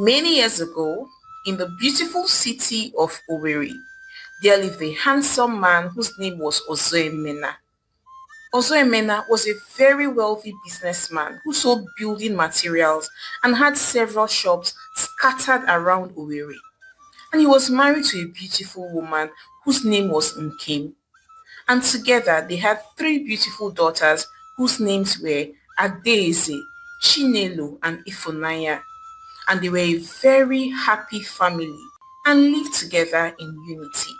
Many years ago, in the beautiful city of Owerri, there lived a handsome man whose name was Ozoemena. Ozoemena was a very wealthy businessman who sold building materials and had several shops scattered around Owerri. And he was married to a beautiful woman whose name was Nkem. And together they had three beautiful daughters whose names were Adaeze, Chinelo, and Ifunanya. And they were a very happy family and lived together in unity.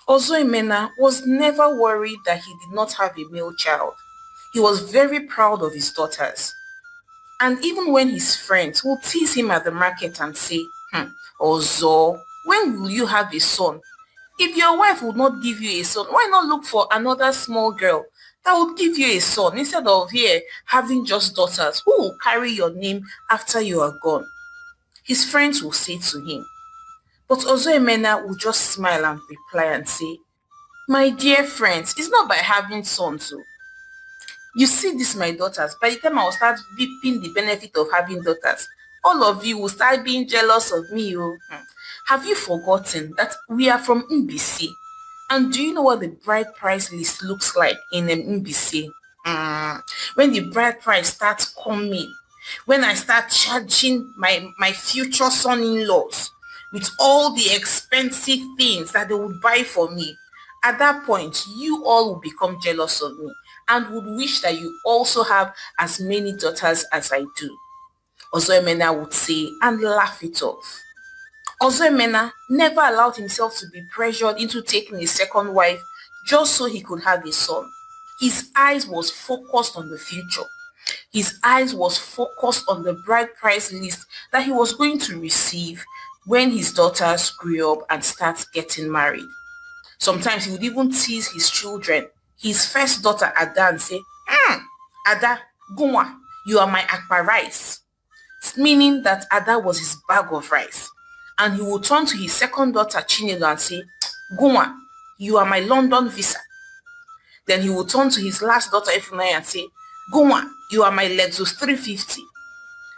Ozoemena was never worried that he did not have a male child. He was very proud of his daughters. And even when his friends would tease him at the market and say, Ozo, when will you have a son? If your wife would not give you a son, why not look for another small girl that would give you a son instead of here having just daughters who will carry your name after you are gone? His friends will say to him. But Ozoemena would just smile and reply and say, my dear friends, it's not by having sons. Oh. You see this, my daughters, by the time I will start reaping the benefit of having daughters, all of you will start being jealous of me. Oh. Have you forgotten that we are from Mbisi? And do you know what the bride price list looks like in Mbisi? When the bride price starts coming, when I start charging my future son-in-laws with all the expensive things that they would buy for me, at that point, you all will become jealous of me and would wish that you also have as many daughters as I do. Ozoemena would say and laugh it off. Ozoemena never allowed himself to be pressured into taking a second wife just so he could have a son. His eyes was focused on the future. His eyes was focused on the bride price list that he was going to receive when his daughters grew up and start getting married. Sometimes he would even tease his children, his first daughter Ada, and say, Ada, Gunwa, you are my akpa rice. Meaning that Ada was his bag of rice. And he would turn to his second daughter Chinelo and say, Gunwa, you are my London visa. Then he would turn to his last daughter Ifunanya and say, Gunwa, you are my Lexus 350.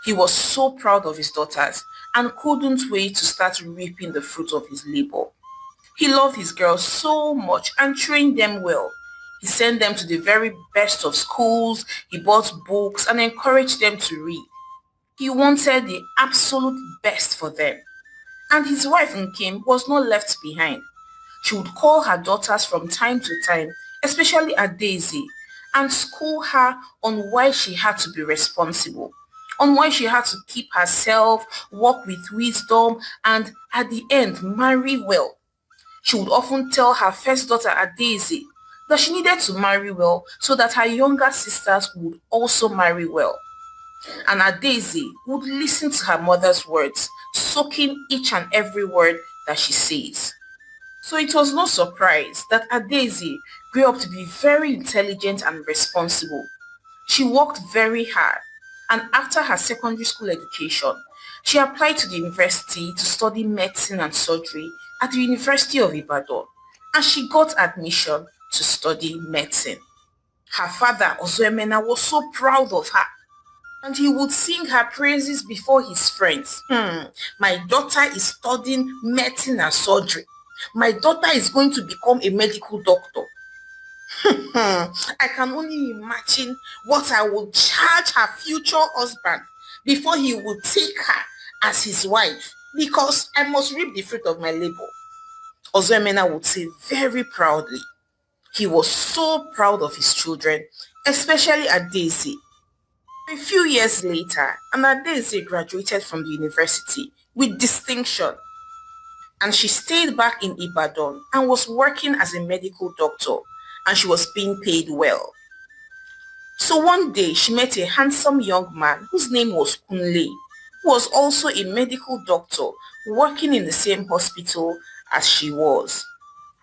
He was so proud of his daughters and couldn't wait to start reaping the fruit of his labor. He loved his girls so much and trained them well. He sent them to the very best of schools, he bought books and encouraged them to read. He wanted the absolute best for them. And his wife Nkem was not left behind. She would call her daughters from time to time, especially Adaeze, and school her on why she had to be responsible, on why she had to keep herself, work with wisdom, and at the end marry well. She would often tell her first daughter Adaeze that she needed to marry well so that her younger sisters would also marry well. And Adaeze would listen to her mother's words, soaking each and every word that she says. So it was no surprise that Adaeze grew up to be very intelligent and responsible. She worked very hard, and after her secondary school education, she applied to the university to study medicine and surgery at the University of Ibadan, and she got admission to study medicine. Her father, Ozoemena, was so proud of her, and he would sing her praises before his friends. My daughter is studying medicine and surgery. My daughter is going to become a medical doctor. I can only imagine what I would charge her future husband before he would take her as his wife, because I must reap the fruit of my labor. Ozoemena would say very proudly. He was so proud of his children, especially Adaeze. A few years later, Adaeze graduated from the university with distinction, and she stayed back in Ibadan and was working as a medical doctor, and she was being paid well. So one day she met a handsome young man whose name was Kunle, who was also a medical doctor working in the same hospital as she was.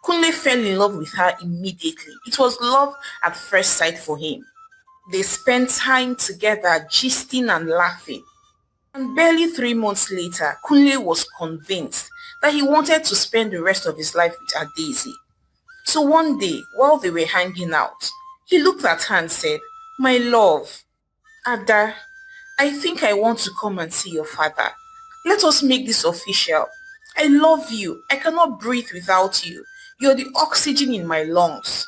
Kunle fell in love with her immediately. It was love at first sight for him. They spent time together gisting and laughing. And barely 3 months later, Kunle was convinced that he wanted to spend the rest of his life with Adaeze. So one day, while they were hanging out, he looked at her and said, my love, Ada, I think I want to come and see your father. Let us make this official. I love you. I cannot breathe without you. You're the oxygen in my lungs.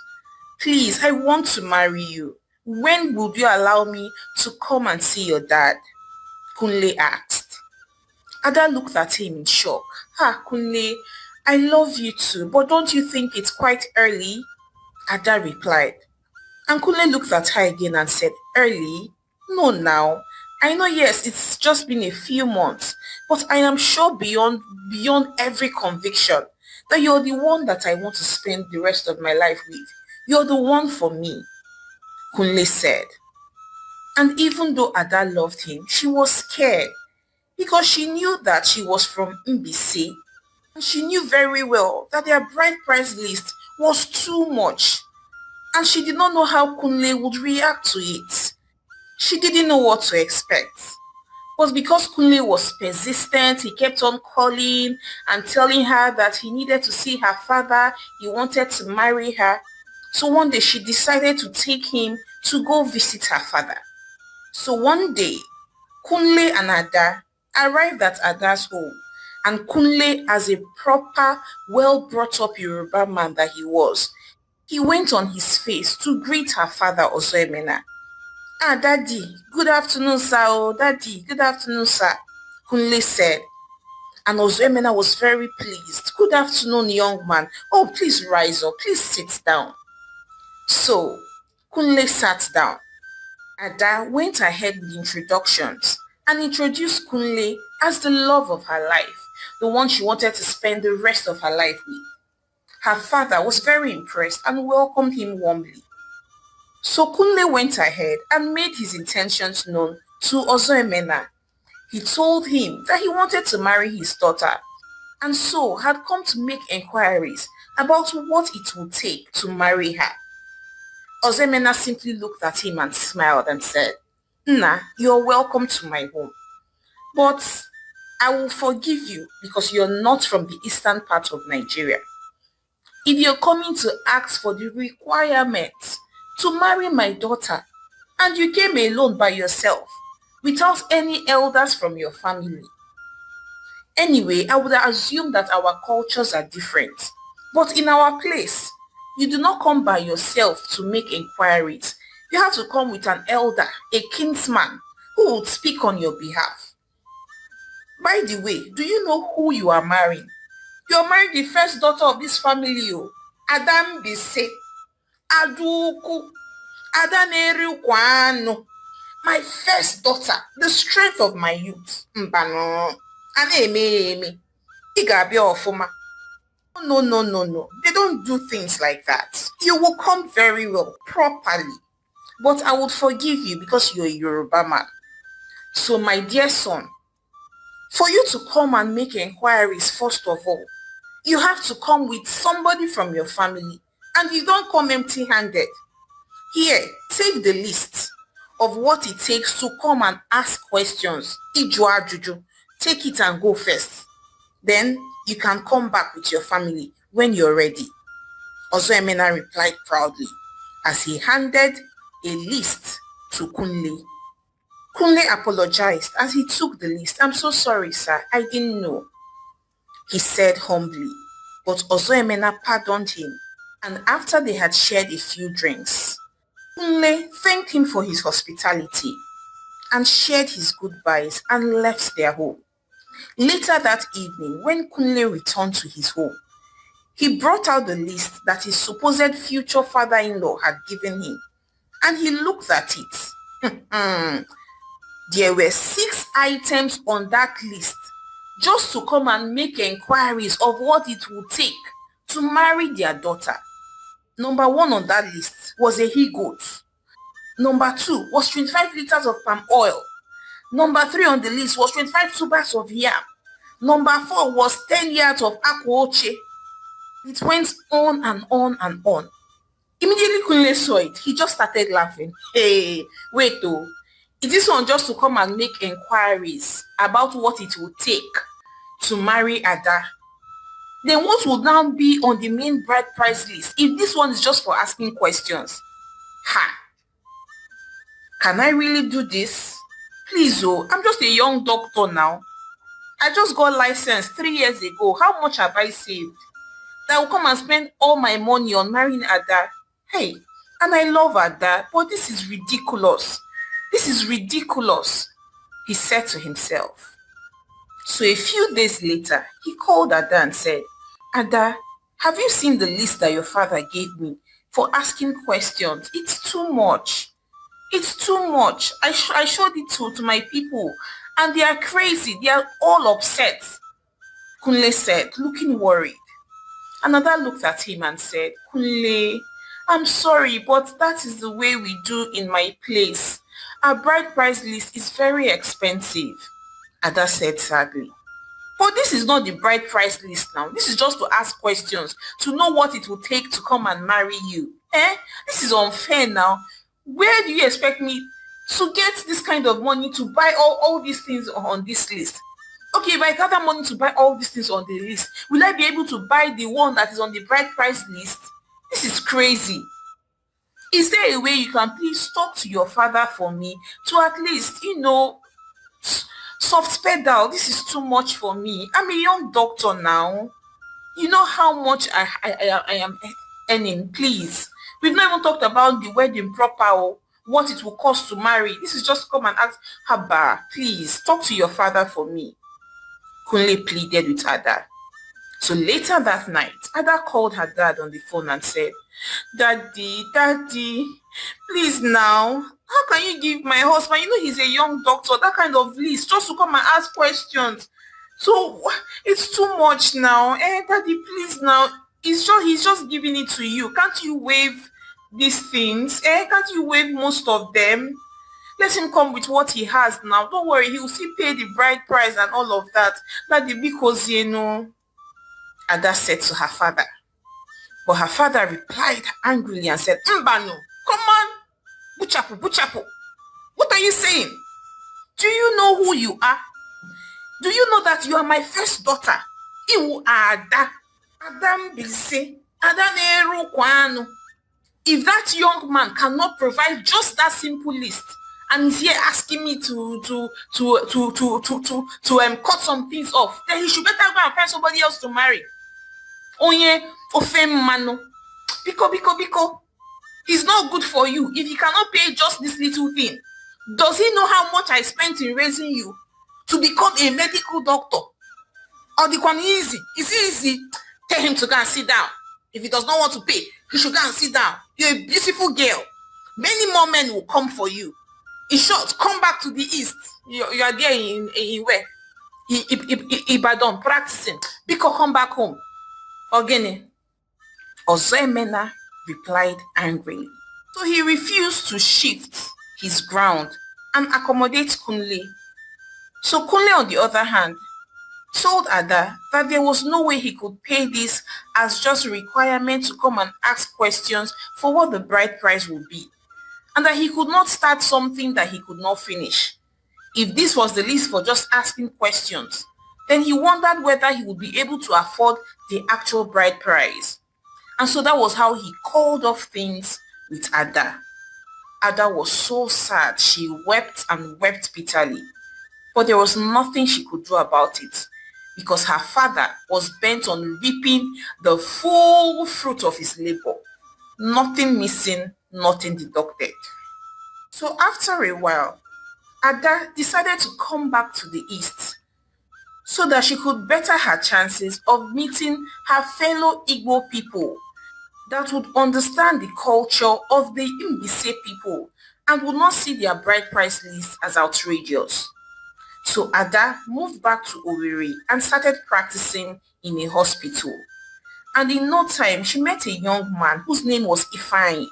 Please, I want to marry you. When would you allow me to come and see your dad? Kunle asked. Ada looked at him in shock. Ah, Kunle, I love you too, but don't you think it's quite early? Ada replied. And Kunle looked at her again and said, early? No now. I know yes, it's just been a few months, but I am sure beyond every conviction that you're the one that I want to spend the rest of my life with. You're the one for me, Kunle said. And even though Ada loved him, she was scared because she knew that she was from Mbisi and she knew very well that their bride price list was too much and she did not know how Kunle would react to it. She didn't know what to expect. But because Kunle was persistent, he kept on calling and telling her that he needed to see her father, he wanted to marry her. So one day she decided to take him to go visit her father. So one day, Kunle and Ada arrived at Ada's home, and Kunle, as a proper, well-brought-up Yoruba man that he was, he went on his face to greet her father Ozoemena. Ah, Daddy, good afternoon, sir. Oh, Daddy, good afternoon, sir, Kunle said. And Ozoemena was very pleased. Good afternoon, young man. Oh, please rise up. Please sit down. So, Kunle sat down. Ada went ahead with introductions and introduced Kunle as the love of her life, the one she wanted to spend the rest of her life with. Her father was very impressed and welcomed him warmly. So Kunle went ahead and made his intentions known to Ozoemena. He told him that he wanted to marry his daughter and so had come to make enquiries about what it would take to marry her. Ozoemena simply looked at him and smiled and said, Nna, you're welcome to my home. But I will forgive you because you're not from the eastern part of Nigeria. If you're coming to ask for the requirements to marry my daughter and you came alone by yourself without any elders from your family. Anyway, I would assume that our cultures are different. But in our place, you do not come by yourself to make inquiries. You have to come with an elder, a kinsman, who would speak on your behalf. By the way, do you know who you are marrying? You are marrying the first daughter of this family, Adam Bise, Aduku, Adaneri Kwano. My first daughter, the strength of my youth. Mbano, Eme, Igabia Ofuma. No, no, no, no. They don't do things like that. You will come very well, properly. But I would forgive you because you're a Yoruba man. So my dear son, for you to come and make inquiries first of all, you have to come with somebody from your family and you don't come empty-handed. Here, take the list of what it takes to come and ask questions. Ijua Juju, take it and go first. Then you can come back with your family when you're ready. Ozoemena replied proudly as he handed a list to Kunle. Kunle apologized as he took the list. I'm so sorry, sir. I didn't know, he said humbly. But Ozoemena pardoned him, and after they had shared a few drinks, Kunle thanked him for his hospitality and shared his goodbyes and left their home. Later that evening, when Kunle returned to his home, he brought out the list that his supposed future father-in-law had given him, and he looked at it. There were 6 items on that list just to come and make inquiries of what it would take to marry their daughter. Number 1 on that list was a he-goat. Number 2 was 25 liters of palm oil. Number 3 on the list was 25 tubers of yam. Number 4 was 10 yards of akwoche. It went on and on and on. Immediately Kunle saw it. He just started laughing. Hey, wait though. Is this one just to come and make inquiries about what it would take to marry Ada? Then what would now be on the main bride price list if this one is just for asking questions? Ha! Can I really do this? Please, oh, I'm just a young doctor now. I just got licensed 3 years ago. How much have I saved? That will come and spend all my money on marrying Ada. Hey, and I love Ada, but this is ridiculous. This is ridiculous, he said to himself. So a few days later, he called Ada and said, Ada, have you seen the list that your father gave me for asking questions? It's too much. It's too much. I showed it to my people and they are crazy. They are all upset, Kunle said, looking worried. Another looked at him and said, Kunle, I'm sorry, but that is the way we do in my place. Our bride price list is very expensive, Ada said sadly. But this is not the bride price list now. This is just to ask questions, to know what it will take to come and marry you. This is unfair now. Where do you expect me to get this kind of money to buy all these things on this list? Okay, if I gather money to buy all these things on the list, will I be able to buy the one that is on the bride price list? This is crazy. Is there a way you can please talk to your father for me to at least, soft pedal? This is too much for me. I'm a young doctor now. You know how much I am earning, please. We've not even talked about the wedding proper or what it will cost to marry. This is just come and ask, Haba, please talk to your father for me. Kunle pleaded with Ada. So later that night, Ada called her dad on the phone and said, Daddy, please now, how can you give my husband, he's a young doctor, that kind of list just to come and ask questions? So it's too much now. Daddy, please now, he's just giving it to you. Can't you waive these things? Can't you waive most of them? Let him come with what he has now. Don't worry, he will still pay the bride price and all of that. Daddy, because Ada said to her father. But her father replied angrily and said, Mbano, come on, Buchapu, what are you saying? Do you know who you are? Do you know that you are my first daughter? Iwu Ada. Adam Bilse. Ada Neru Kwano. If that young man cannot provide just that simple list, and is here asking me to cut some things off, then he should better go and find somebody else to marry. Onye ofem mano. Biko. It's not good for you if he cannot pay just this little thing. Does he know how much I spent in raising you to become a medical doctor? Or the one easy? Is it easy? Tell him to go and sit down. If he does not want to pay, he should go and sit down. You're a beautiful girl. Many more men will come for you. In short, come back to the east. You are there in where? Ibadan, practicing. Biko, come back home. Ogene. Ozoemena replied angrily. So he refused to shift his ground and accommodate Kunle. So Kunle, on the other hand, told Ada that there was no way he could pay this as just a requirement to come and ask questions for what the bride price would be, and that he could not start something that he could not finish. If this was the list for just asking questions, then he wondered whether he would be able to afford the actual bride price. And so that was how he called off things with Ada. Ada was so sad. She wept and wept bitterly. But there was nothing she could do about it because her father was bent on reaping the full fruit of his labor. Nothing missing, nothing deducted. So after a while, Ada decided to come back to the east so that she could better her chances of meeting her fellow Igbo people that would understand the culture of the Mbise people and would not see their bride price list as outrageous. So Ada moved back to Owerri and started practicing in a hospital. And in no time, she met a young man whose name was Ifeanyi.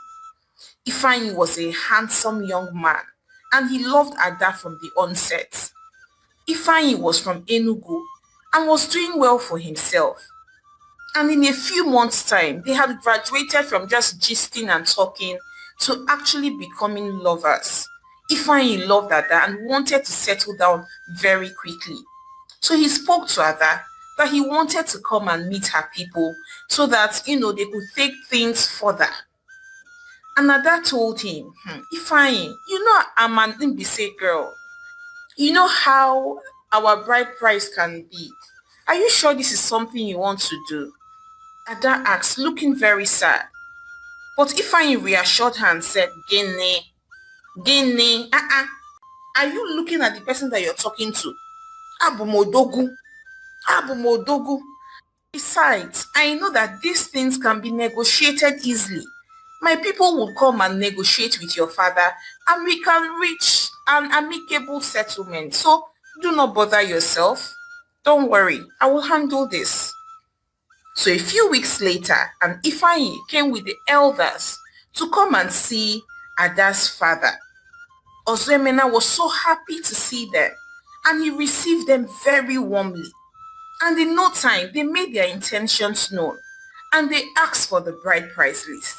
Ifeanyi was a handsome young man and he loved Ada from the onset. Ifeanyi was from Enugu and was doing well for himself. And in a few months' time, they had graduated from just gisting and talking to actually becoming lovers. Ifeanyi loved Ada and wanted to settle down very quickly. So he spoke to Ada that he wanted to come and meet her people so that, they could take things further. And Ada told him, Ifeanyi, I'm an Mbise girl. You know how our bride price can be. Are you sure this is something you want to do? Ada asked, looking very sad. But Ifeanyi reassured her and said, Gene, Gene, are you looking at the person that you're talking to? Abumodogu, Abumodogu. Besides, I know that these things can be negotiated easily. My people will come and negotiate with your father and we can reach an amicable settlement. So do not bother yourself. Don't worry, I will handle this. So a few weeks later, an Ifeanyi came with the elders to come and see Ada's father. Ozuemena was so happy to see them and he received them very warmly. And in no time, they made their intentions known and they asked for the bride price list.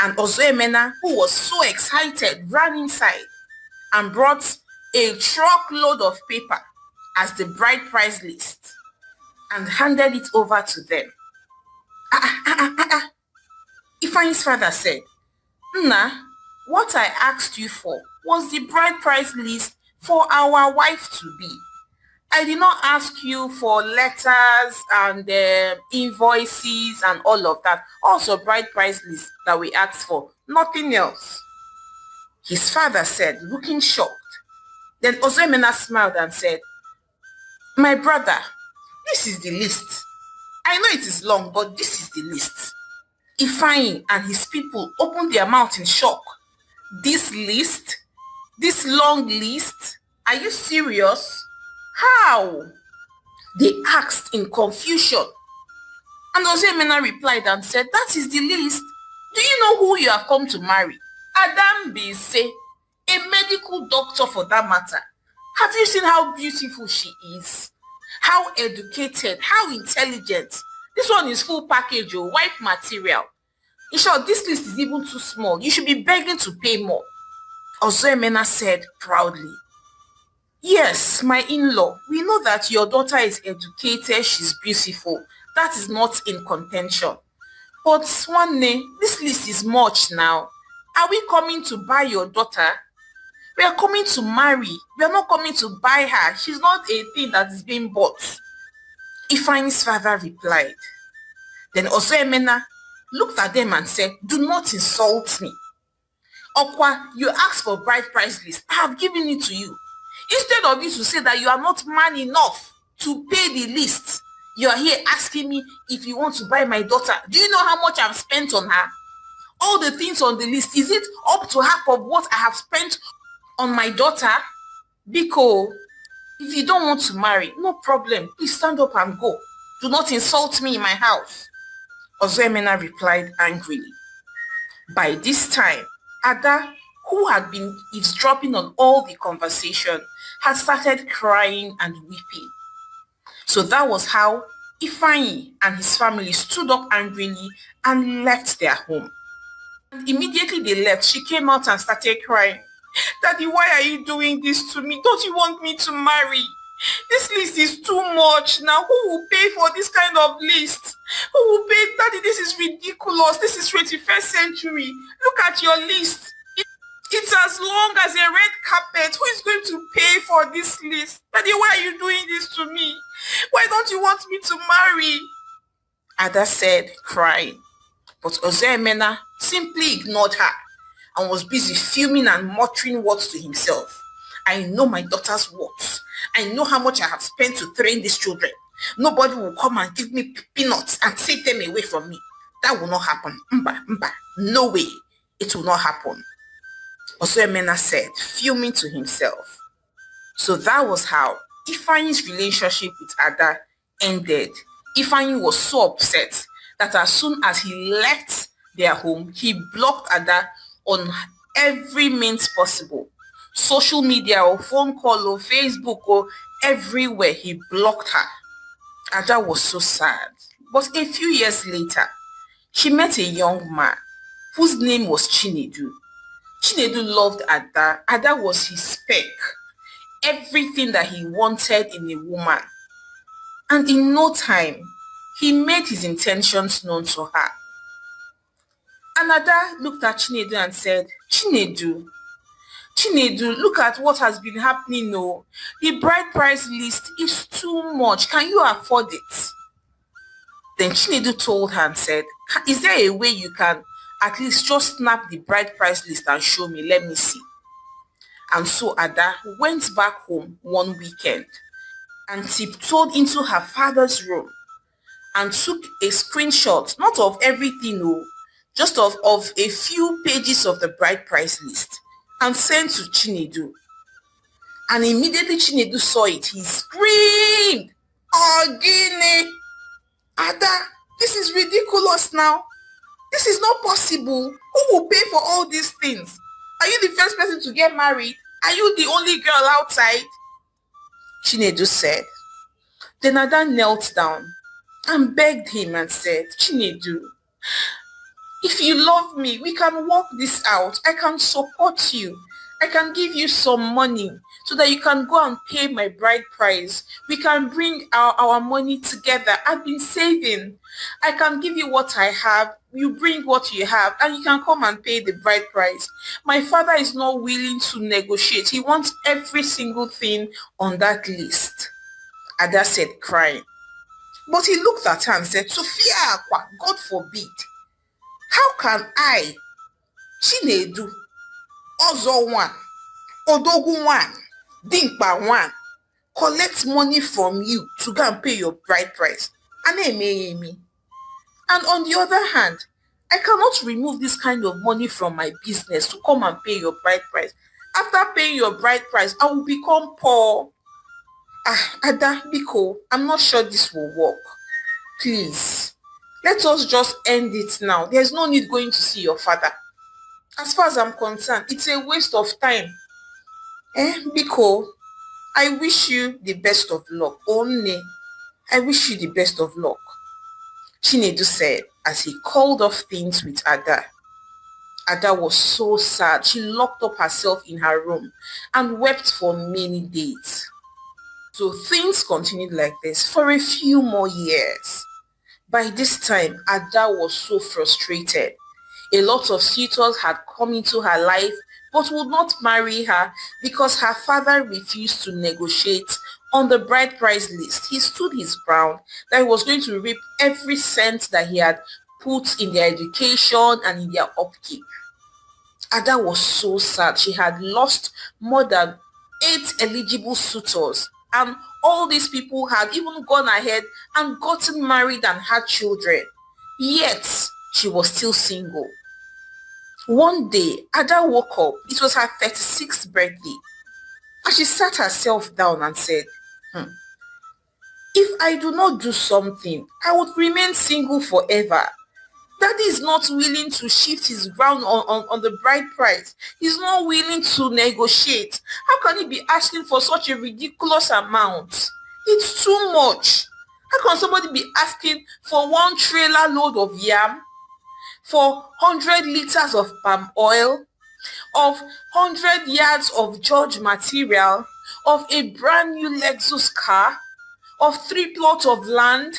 And Ozuemena, who was so excited, ran inside and brought a truckload of paper as the bride price list and handed it over to them. Ifeanyi's father said, Nna, what I asked you for was the bride price list for our wife to be. I did not ask you for letters and invoices and all of that. Also bride price list that we asked for. Nothing else. His father said, looking shocked. Then Ozuemena smiled and said, my brother, this is the list. I know it is long, but this is the list. Ifeanyi and his people opened their mouth in shock. This list? This long list? Are you serious? How? They asked in confusion. And Ozuemena replied and said, that is the list. Do you know who you have come to marry? Adam Bise, a medical doctor for that matter. Have you seen how beautiful she is? How educated, how intelligent. This one is full package, your wife material. In short, this list is even too small. You should be begging to pay more. Ozuemena said proudly, yes, my in-law, we know that your daughter is educated, she's beautiful. That is not in contention. But Swanne, this list is much now. Are we coming to buy your daughter? We are coming to marry. We are not coming to buy her. She's not a thing that is being bought. Ifeanyi's father replied. Then Ozuemena looked at them and said, do not insult me. Okwa, you asked for bride price list. I have given it to you. Instead of you to say that you are not man enough to pay the list, you are here asking me if you want to buy my daughter. Do you know how much I've spent on her? All the things on the list, is it up to half of what I have spent on my daughter? Biko, if you don't want to marry, no problem. Please stand up and go. Do not insult me in my house. Ozuemena replied angrily. By this time, Ada, who had been eavesdropping on all the conversation, had started crying and weeping. So that was how Ifeanyi and his family stood up angrily and left their home. And immediately they left, she came out and started crying. Daddy, why are you doing this to me? Don't you want me to marry? This list is too much now. Who will pay for this kind of list? Who will pay? Daddy, this is ridiculous. This is 21st century. Look at your list. It's as long as a red carpet. Who is going to pay for this list? Daddy, why are you doing this to me? Why don't you want me to marry? Ada said, crying. But Ozuemena simply ignored her and was busy fuming and muttering words to himself. I know my daughter's words. I know how much I have spent to train these children. Nobody will come and give me peanuts and take them away from me. That will not happen. Mba. No way. It will not happen. Ozuemena said, fuming to himself. So that was how Ifeanyi's relationship with Ada ended. Ifeanyi was so upset that as soon as he left their home, he blocked Ada on every means possible. Social media or phone call or Facebook or everywhere, he blocked her. Ada was so sad. But a few years later, she met a young man whose name was Chinedu. Chinedu loved Ada. Ada was his spec. Everything that he wanted in a woman. And in no time, he made his intentions known to her. And Ada looked at Chinedu and said, Chinedu, Chinedu, look at what has been happening. No, the bride price list is too much. Can you afford it? Then Chinedu told her and said, is there a way you can at least just snap the bride price list and show me? Let me see. And so Ada went back home one weekend and tiptoed into her father's room and took a screenshot, not of everything, no, just of a few pages of the bride price list and sent to Chinedu. And immediately Chinedu saw it, he screamed, Ogini, Ada, this is ridiculous now. This is not possible. Who will pay for all these things? Are you the first person to get married? Are you the only girl outside? Chinedu said. Then Ada knelt down and begged him and said, Chinedu, if you love me, we can work this out. I can support you. I can give you some money so that you can go and pay my bride price. We can bring our money together. I've been saving. I can give you what I have. You bring what you have and you can come and pay the bride price. My father is not willing to negotiate. He wants every single thing on that list. Ada said, crying. But he looked at her and said, Sophia, God forbid. How can I, Chinedu, Ozo one, Odogu one, Dinkpa one, collect money from you to go and pay your bride price? And on the other hand, I cannot remove this kind of money from my business to come and pay your bride price. After paying your bride price, I will become poor. Ada, Biko, I'm not sure this will work. Please, let us just end it now. There's no need going to see your father. As far as I'm concerned, it's a waste of time. Biko, I wish you the best of luck. Only, I wish you the best of luck. Chinedu said as he called off things with Ada. Ada was so sad. She locked up herself in her room and wept for many days. So things continued like this for a few more years. By this time, Ada was so frustrated. A lot of suitors had come into her life but would not marry her because her father refused to negotiate on the bride price list. He stood his ground that he was going to reap every cent that he had put in their education and in their upkeep. Ada was so sad. She had lost more than 8 eligible suitors, and all these people had even gone ahead and gotten married and had children. Yet, she was still single. One day, Ada woke up. It was her 36th birthday. And she sat herself down and said, if I do not do something, I would remain single forever. Daddy is not willing to shift his ground on the bride price. He's not willing to negotiate. How can he be asking for such a ridiculous amount? It's too much. How can somebody be asking for 1 trailer load of yam, for 100 liters of palm oil, of 100 yards of George material, of a brand new Lexus car, of 3 plots of land?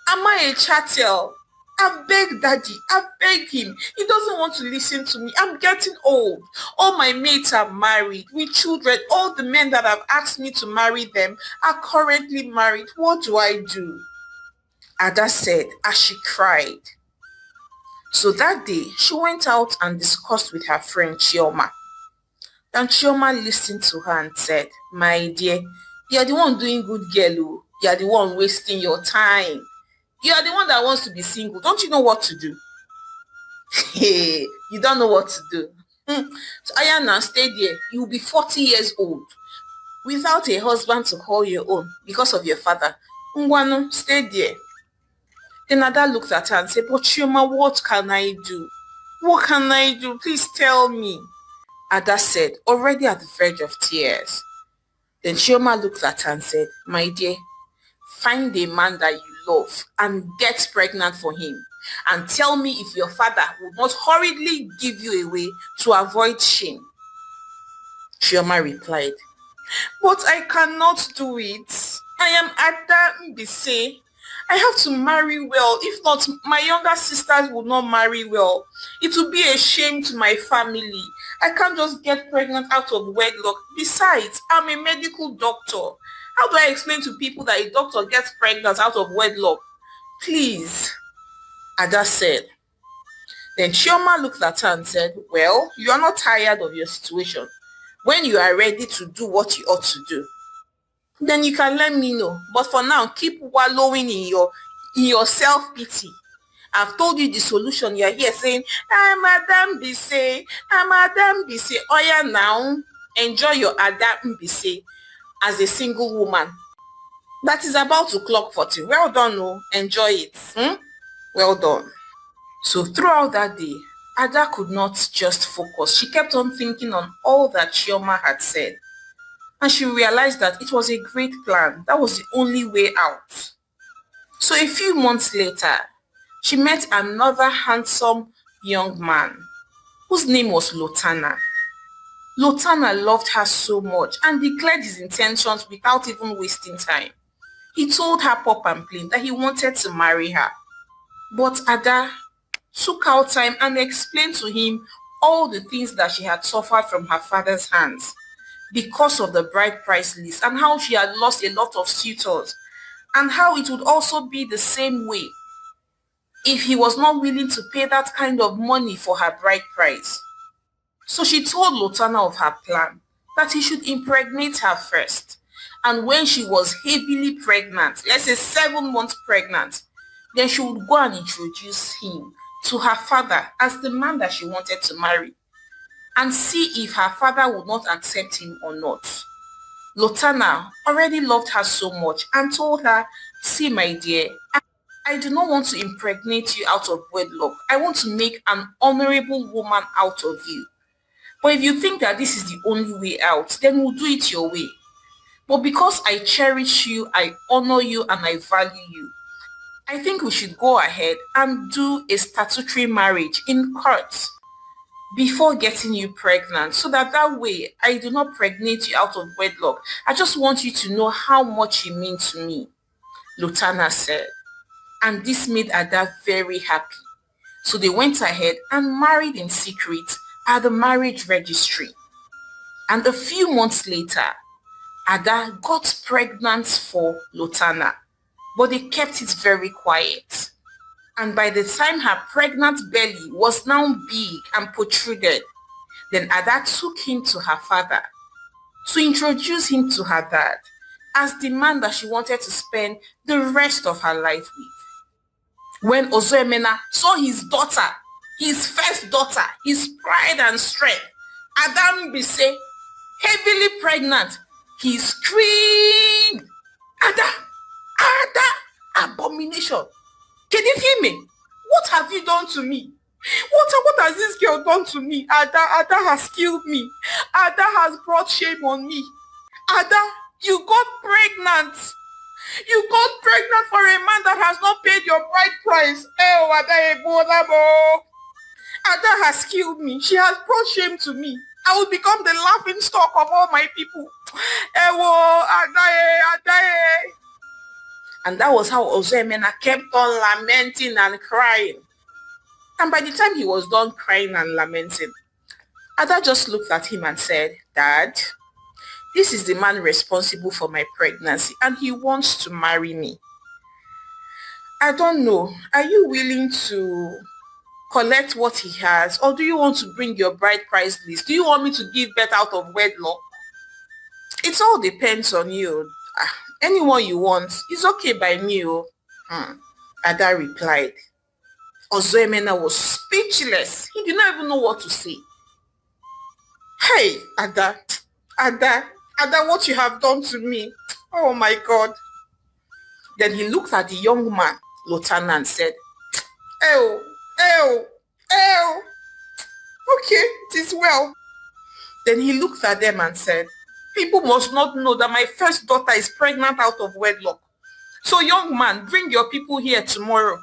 Am I a chattel? I beg Daddy, I beg him. He doesn't want to listen to me. I'm getting old. All my mates are married with children. All the men that have asked me to marry them are currently married. What do I do? Ada said as she cried. So that day, she went out and discussed with her friend Chioma. And Chioma listened to her and said, my dear, you are the one doing good, girl. You are the one wasting your time. You are the one that wants to be single. Don't you know what to do? Hey, you don't know what to do. So Ayana, stay there. You will be 40 years old without a husband to call your own because of your father. Ngwano, stay there. Then Ada looked at her and said, but Chioma, what can I do? What can I do? Please tell me. Ada said, already at the verge of tears. Then Chioma looked at her and said, my dear, find a man that you love and get pregnant for him, and tell me if your father will not hurriedly give you away to avoid shame. Chioma replied, but I cannot do it. I am Ada Mbise. I have to marry well. If not, my younger sisters will not marry well. It will be a shame to my family. I can't just get pregnant out of wedlock. Besides, I'm a medical doctor. How do I explain to people that a doctor gets pregnant out of wedlock? Please, Ada said. Then Chioma looked at her and said, well, you are not tired of your situation. When you are ready to do what you ought to do, then you can let me know. But for now, keep wallowing in your self-pity. I've told you the solution. You're here saying, Madam Bise, Madam Bise. Oh yeah, now enjoy your Adam Bise as a single woman that is about to clock 40. Well done, oh. Enjoy it. Well done. So throughout that day, Ada could not just focus. She kept on thinking on all that Chioma had said. And she realized that it was a great plan. That was the only way out. So a few months later, she met another handsome young man whose name was Lotana. Lotana loved her so much and declared his intentions without even wasting time. He told her pop and plain that he wanted to marry her. But Ada took out time and explained to him all the things that she had suffered from her father's hands because of the bride price list, and how she had lost a lot of suitors, and how it would also be the same way if he was not willing to pay that kind of money for her bride price. So she told Lotana of her plan, that he should impregnate her first. And when she was heavily pregnant, let's say 7 months pregnant, then she would go and introduce him to her father as the man that she wanted to marry, and see if her father would not accept him or not. Lotana already loved her so much and told her, see my dear, I do not want to impregnate you out of wedlock. I want to make an honorable woman out of you. But if you think that this is the only way out, then we'll do it your way. But because I cherish you, I honor you, and I value you, I think we should go ahead and do a statutory marriage in court before getting you pregnant, so that way I do not pregnate you out of wedlock. I just want you to know how much you mean to me, Lotana said. And this made Ada very happy. So they went ahead and married in secret at the marriage registry. And a few months later, Ada got pregnant for Lotana, but they kept it very quiet. And by the time her pregnant belly was now big and protruded, then Ada took him to her father to introduce him to her dad as the man that she wanted to spend the rest of her life with. When Ozoemena saw his daughter, his first daughter, his pride and strength, Adam Bise, heavily pregnant, he screamed, Ada, Ada, abomination. Kedifime, what have you done to me? What has this girl done to me? Ada has killed me. Ada has brought shame on me. Ada, you got pregnant. You got pregnant for a man that has not paid your bride price. Ada has killed me. She has brought shame to me. I will become the laughing stock of all my people. And that was how Ozoemena kept on lamenting and crying. And by the time he was done crying and lamenting, Ada just looked at him and said, Dad, this is the man responsible for my pregnancy and he wants to marry me. I don't know. Are you willing to collect what he has, or do you want to bring your bride price list? Do you want me to give birth out of wedlock? It all depends on you. Anyone you want is okay by me. Ada replied. Ozoemena was speechless. He did not even know what to say. Hey, Ada, what you have done to me. Oh my God. Then he looked at the young man, Lotana, and said, Okay, it is well. Then he looked at them and said, people must not know that my first daughter is pregnant out of wedlock. So young man, bring your people here tomorrow.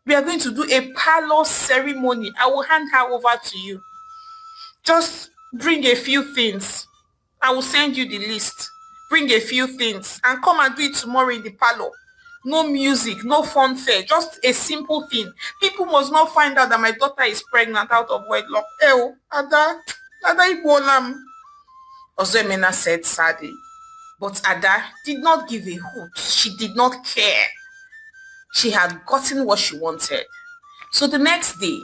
We are going to do a parlor ceremony. I will hand her over to you. Just bring a few things. I will send you the list. Bring a few things and come and do it tomorrow in the parlor. No music, no fanfare, just a simple thing. People must not find out that my daughter is pregnant out of wedlock. Ada, Ada Igbolam, Ozoemena said sadly. But Ada did not give a hoot. She did not care. She had gotten what she wanted. So the next day,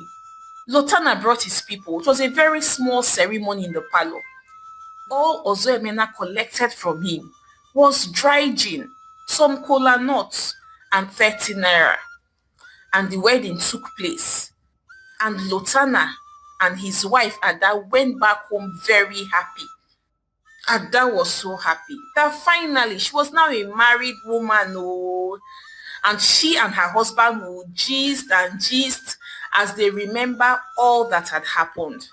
Lotana brought his people. It was a very small ceremony in the parlor. All Ozoemena collected from him was dry gin, some cola nuts, and 30 naira. And the wedding took place. And Lotana and his wife Ada went back home very happy. Ada was so happy that finally she was now a married woman. Oh, and she and her husband would gist and gist as they remember all that had happened.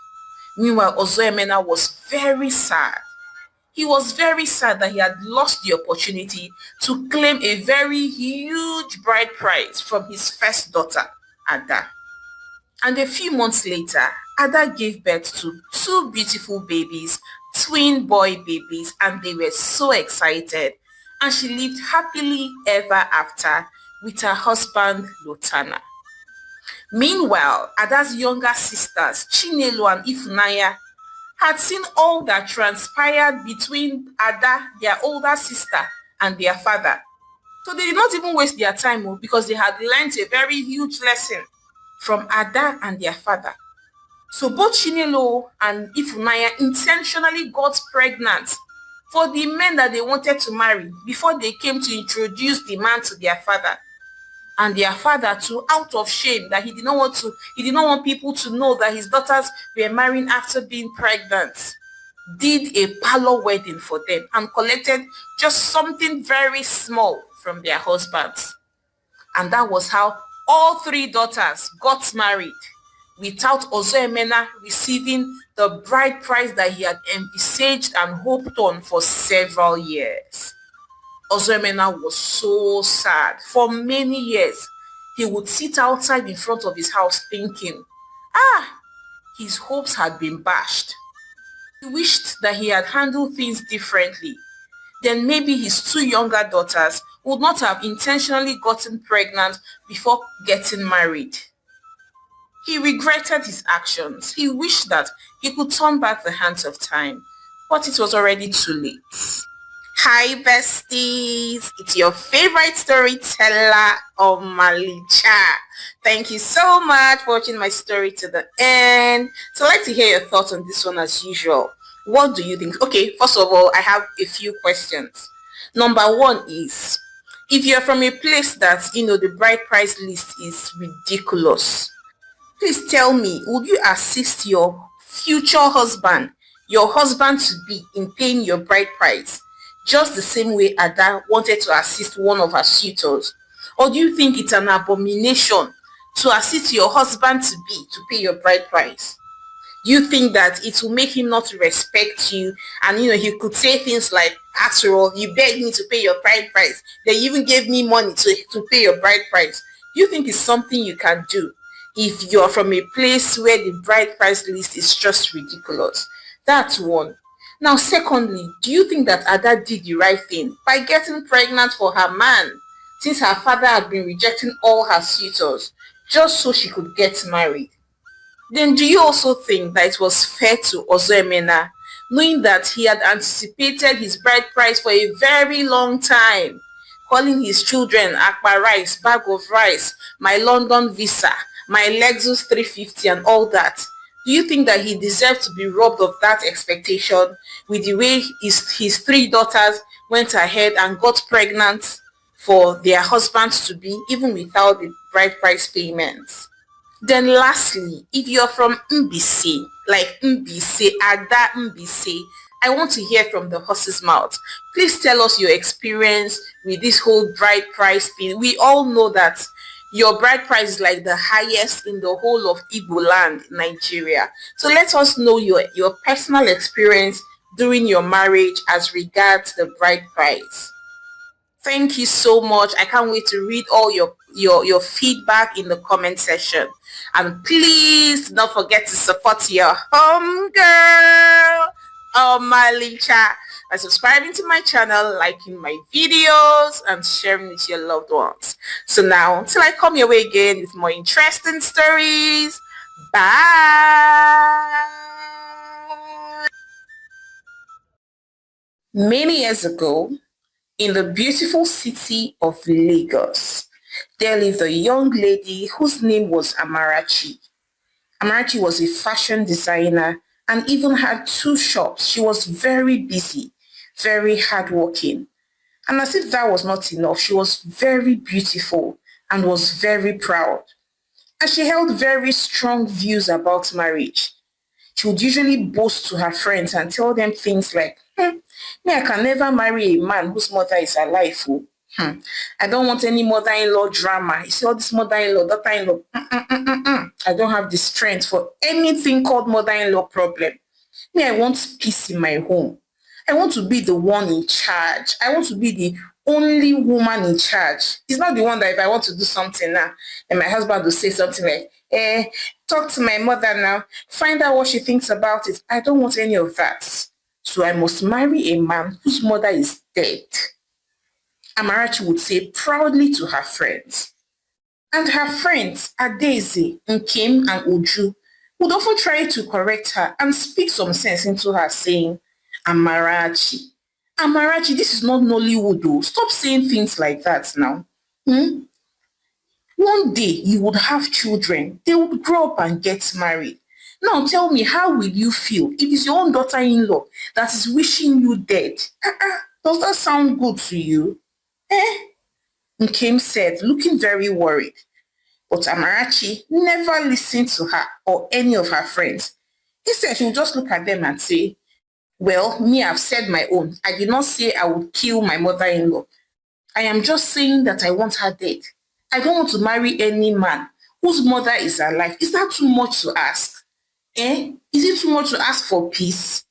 Meanwhile, Ozoemena was very sad. He was very sad that he had lost the opportunity to claim a very huge bride price from his first daughter, Ada. And a few months later, Ada gave birth to two beautiful babies, twin boy babies, and they were so excited. And she lived happily ever after with her husband, Lotana. Meanwhile, Ada's younger sisters, Chinelo and Ifunanya, had seen all that transpired between Ada, their older sister, and their father. So they did not even waste their time because they had learnt a very huge lesson from Ada and their father. So both Chinelo and Ifunanya intentionally got pregnant for the men that they wanted to marry before they came to introduce the man to their father. And their father too, out of shame that he did not want people to know that his daughters were marrying after being pregnant, did a parlor wedding for them and collected just something very small from their husbands. And that was how all three daughters got married without Ozoemena receiving the bride price that he had envisaged and hoped on for several years. Ozoemena was so sad. For many years, he would sit outside in front of his house thinking, his hopes had been bashed. He wished that he had handled things differently. Then maybe his two younger daughters would not have intentionally gotten pregnant before getting married. He regretted his actions. He wished that he could turn back the hands of time, but it was already too late. Hi besties, it's your favorite storyteller, Omalicha. Thank you so much for watching my story to the end. So I'd like to hear your thoughts on this one as usual. What do you think? Okay, first of all, I have a few questions. Number one is, if you're from a place that, the bride price list is ridiculous, please tell me, would you assist your future husband, your husband to be, in paying your bride price, just the same way Ada wanted to assist one of her suitors? Or do you think it's an abomination to assist your husband to be, to pay your bride price? Do you think that it will make him not respect you? And he could say things like, after all, you begged me to pay your bride price. They even gave me money to pay your bride price. Do you think it's something you can do if you're from a place where the bride price list is just ridiculous? That's one. Now, secondly, do you think that Ada did the right thing by getting pregnant for her man, since her father had been rejecting all her suitors, just so she could get married? Then do you also think that it was fair to Ozoemena, knowing that he had anticipated his bride price for a very long time, calling his children akpa rice, bag of rice, my London visa, my Lexus 350 and all that? Do you think that he deserved to be robbed of that expectation with the way his three daughters went ahead and got pregnant for their husbands to be, even without the bride price payments? Then lastly, if you're from Mbisi, like Mbisi, Ada Mbisi, I want to hear from the horse's mouth. Please tell us your experience with this whole bride price thing. We all know that your bride price is like the highest in the whole of Igbo land, Nigeria. So let us know your personal experience during your marriage as regards the bride price. Thank you so much. I can't wait to read all your feedback in the comment section. And please don't forget to support your home girl, Omalicha, by subscribing to my channel, liking my videos, and sharing with your loved ones. So now, till I come your way again with more interesting stories, bye. Many years ago, in the beautiful city of Lagos, there lived a young lady whose name was Amarachi. Amarachi was a fashion designer and even had two shops. She was very busy, very hardworking. And as if that was not enough, she was very beautiful and was very proud. And she held very strong views about marriage. She would usually boast to her friends and tell them things like, me, I can never marry a man whose mother is alive. Oh. I don't want any mother-in-law drama. You see all this mother-in-law, daughter-in-law. I don't have the strength for anything called mother-in-law problem. Me, I want peace in my home. I want to be the one in charge. I want to be the only woman in charge. It's not the one that if I want to do something now, and my husband will say something like, talk to my mother now, find out what she thinks about it. I don't want any of that. So I must marry a man whose mother is dead. Amarachi would say proudly to her friends. And her friends, Adaeze, Nkem, and Uju, would often try to correct her and speak some sense into her, saying, Amarachi, Amarachi, this is not Nollywood, though. Stop saying things like that now. One day you would have children. They would grow up and get married. Now tell me, how will you feel if it's your own daughter-in-law that is wishing you dead? Does that sound good to you? Nkem said, looking very worried. But Amarachi never listened to her or any of her friends. Instead, she would just look at them and say, well, me, I've said my own. I did not say I would kill my mother-in-law. I am just saying that I want her dead. I don't want to marry any man whose mother is alive. Is that too much to ask? Is it too much to ask for peace?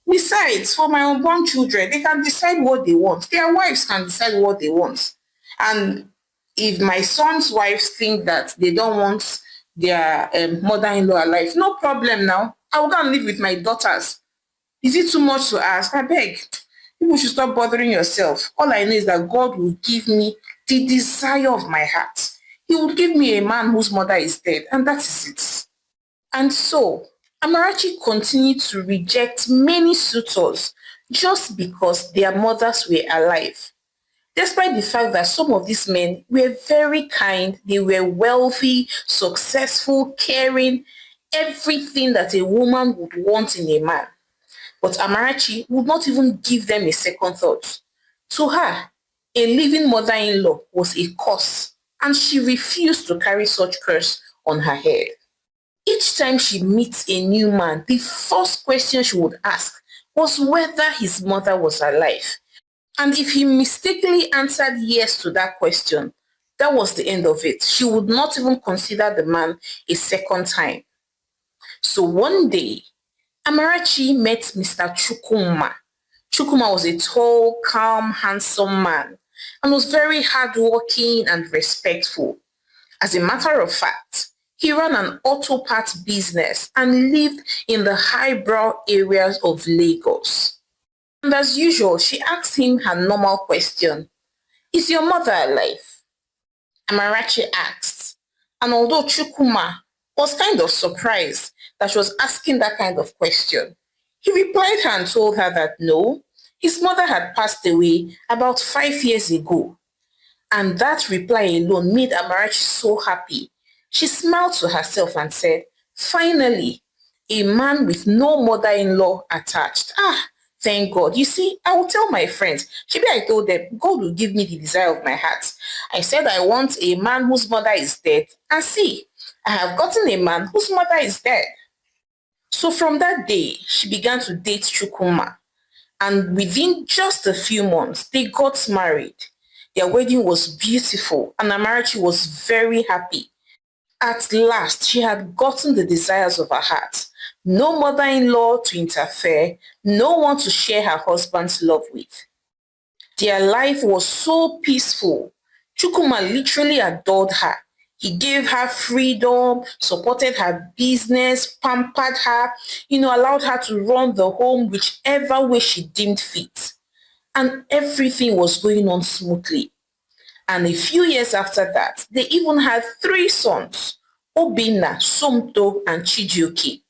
Besides, for my unborn children, they can decide what they want. Their wives can decide what they want. And if my son's wives think that they don't want their mother-in-law alive, no problem now. I will go and live with my daughters. Is it too much to ask? I beg. People should stop bothering yourself. All I know is that God will give me the desire of my heart. He will give me a man whose mother is dead, and that is it. And so, Amarachi continued to reject many suitors just because their mothers were alive. Despite the fact that some of these men were very kind, they were wealthy, successful, caring, everything that a woman would want in a man. But Amarachi would not even give them a second thought. To her, a living mother-in-law was a curse, and she refused to carry such curse on her head. Each time she meets a new man, the first question she would ask was whether his mother was alive. And if he mistakenly answered yes to that question, that was the end of it. She would not even consider the man a second time. So one day, Amarachi met Mr. Chukwuma. Chukwuma was a tall, calm, handsome man and was very hardworking and respectful. As a matter of fact, he ran an auto parts business and lived in the highbrow areas of Lagos. And as usual, she asked him her normal question, is your mother alive? Amarachi asked, and although Chukwuma was kind of surprised that she was asking that kind of question, he replied her and told her that no, his mother had passed away about 5 years ago. And that reply alone made Amarachi so happy. She smiled to herself and said, finally, a man with no mother-in-law attached. Thank God. You see, I will tell my friends. Maybe I told them, God will give me the desire of my heart. I said I want a man whose mother is dead. And see, I have gotten a man whose mother is dead. So from that day, she began to date Chukwuma. And within just a few months, they got married. Their wedding was beautiful and Amarachi was very happy. At last, she had gotten the desires of her heart. No mother-in-law to interfere, no one to share her husband's love with. Their life was so peaceful. Chukwuma literally adored her. He gave her freedom, supported her business, pampered her, allowed her to run the home whichever way she deemed fit. And everything was going on smoothly. And a few years after that, they even had 3 sons, Obinna, Somto, and Chijioke.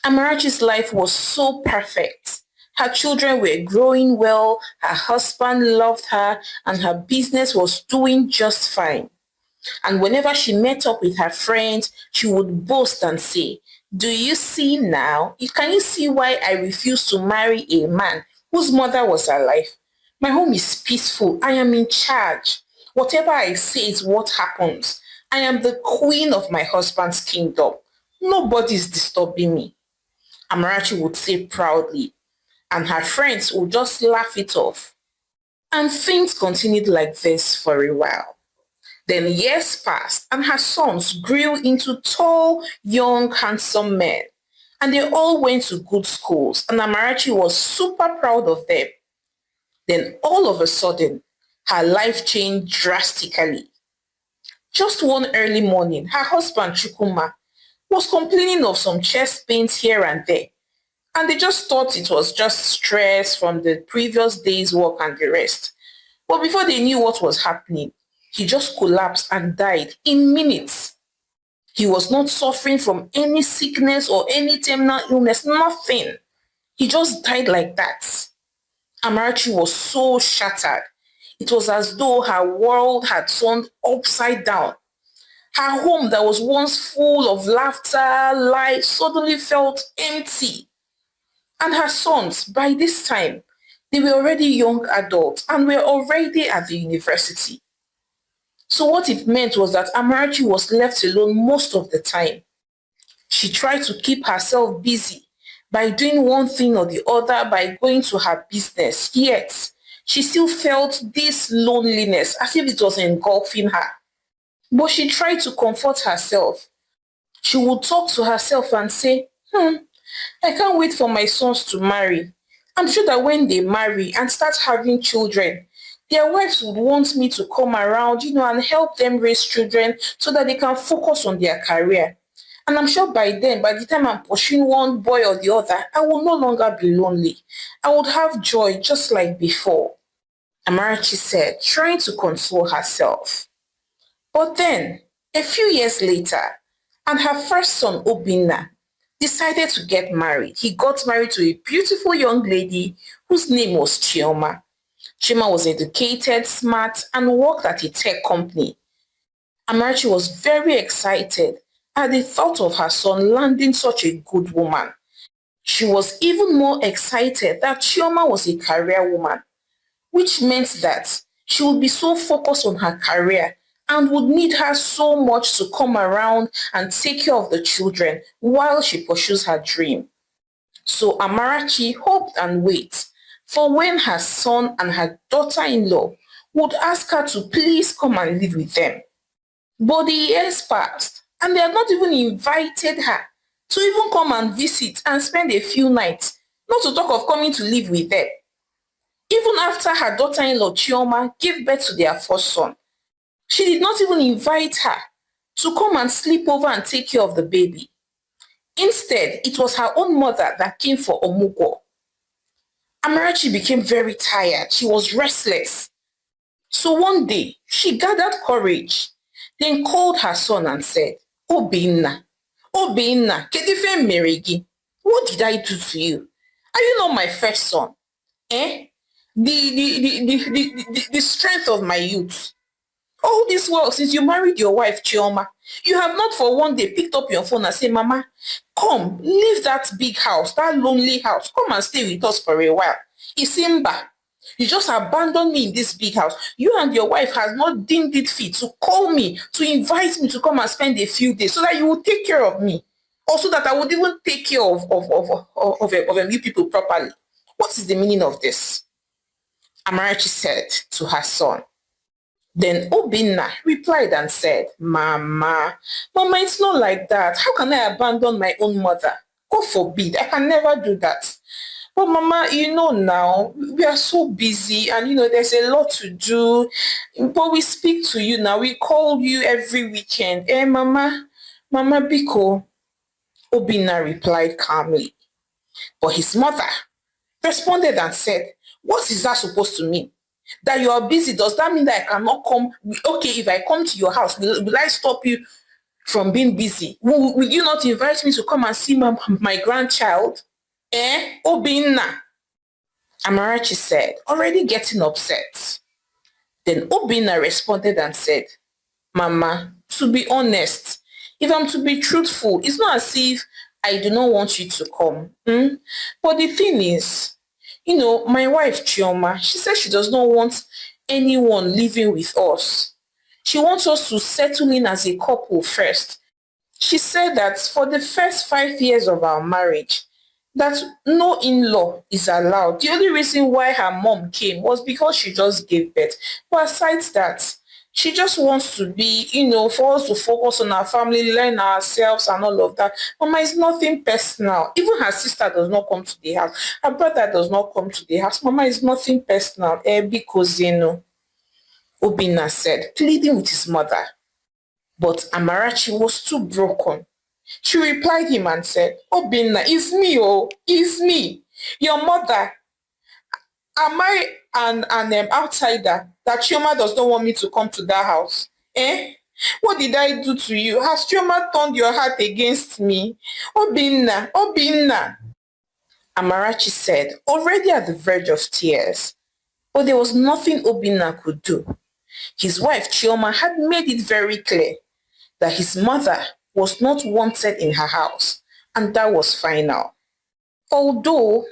Amarachi's life was so perfect. Her children were growing well, her husband loved her, and her business was doing just fine. And whenever she met up with her friends, she would boast and say, "Do you see now? Can you see why I refused to marry a man whose mother was alive? My home is peaceful. I am in charge. Whatever I say is what happens. I am the queen of my husband's kingdom. Nobody is disturbing me." Amarachi would say proudly, and her friends would just laugh it off. And things continued like this for a while. Then years passed, and her sons grew into tall, young, handsome men. And they all went to good schools, and Amarachi was super proud of them. Then all of a sudden, her life changed drastically. Just one early morning, her husband Chukuma was complaining of some chest pains here and there, and they just thought it was just stress from the previous day's work and the rest. But before they knew what was happening, he just collapsed and died in minutes. He was not suffering from any sickness or any terminal illness, nothing. He just died like that. Amarachi was so shattered. It was as though her world had turned upside down. Her home that was once full of laughter, life suddenly felt empty. And her sons, by this time, they were already young adults and were already at the university. So what it meant was that Amarachi was left alone most of the time. She tried to keep herself busy by doing one thing or the other, by going to her business, yet she still felt this loneliness as if it was engulfing her. But she tried to comfort herself. She would talk to herself and say, I can't wait for my sons to marry. I'm sure that when they marry and start having children, their wives would want me to come around, and help them raise children so that they can focus on their career. And I'm sure by then, by the time I'm pursuing one boy or the other, I will no longer be lonely. I would have joy just like before, Amarachi said, trying to console herself. But then, a few years later, and her first son, Obinna, decided to get married. He got married to a beautiful young lady whose name was Chioma. Chioma was educated, smart, and worked at a tech company. Amarachi was very excited at the thought of her son landing such a good woman. She was even more excited that Chioma was a career woman, which meant that she would be so focused on her career and would need her so much to come around and take care of the children while she pursues her dream. So Amarachi hoped and waited for when her son and her daughter-in-law would ask her to please come and live with them. But the years passed, and they had not even invited her to even come and visit and spend a few nights, not to talk of coming to live with them. Even after her daughter-in-law Chioma gave birth to their first son, she did not even invite her to come and sleep over and take care of the baby. Instead, it was her own mother that came for Omugo. Amarachi became very tired. She was restless. So one day, she gathered courage, then called her son and said, Obinna, Obinna, kedife meregi, what did I do to you? Are you not my first son? Eh? The strength of my youth. All this while since you married your wife Chioma, you have not for one day picked up your phone and say, Mama, come, leave that big house, that lonely house. Come and stay with us for a while. Isimba, you just abandoned me in this big house. You and your wife has not deemed it fit to call me, to invite me to come and spend a few days so that you will take care of me. Also that I would even take care of you people properly. What is the meaning of this? Amarachi said to her son. Then Obinna replied and said, Mama, it's not like that. How can I abandon my own mother? God forbid, I can never do that. But Mama, now, we are so busy and, there's a lot to do. But we speak to you now. We call you every weekend. Mama, Biko, Obinna replied calmly. But his mother responded and said, what is that supposed to mean? That you are busy, does that mean that I cannot come? Okay, if I come to your house, will I stop you from being busy? Will you not invite me to come and see my grandchild? Obinna. Amarachi said, already getting upset. Then Obina responded and said, Mama, to be honest, if I'm to be truthful, it's not as if I do not want you to come. But the thing is, my wife Chioma, she said she does not want anyone living with us. She wants us to settle in as a couple first. She said that for the first 5 years of our marriage, that no in-law is allowed. The only reason why her mom came was because she just gave birth. But aside that, she just wants to be, for us to focus on our family, learn ourselves and all of that. Mama, it's nothing personal. Even her sister does not come to the house. Her brother does not come to the house. Mama, it's nothing personal. Because, Obina said, pleading with his mother. But Amarachi was too broken. She replied him and said, Obinna, it's me, it's me. Your mother. Am I an outsider that Chioma does not want me to come to that house? What did I do to you? Has Chioma turned your heart against me? Obinna, Obinna. Amarachi said, already at the verge of tears. But there was nothing Obinna could do. His wife Chioma had made it very clear that his mother was not wanted in her house, and that was final. Although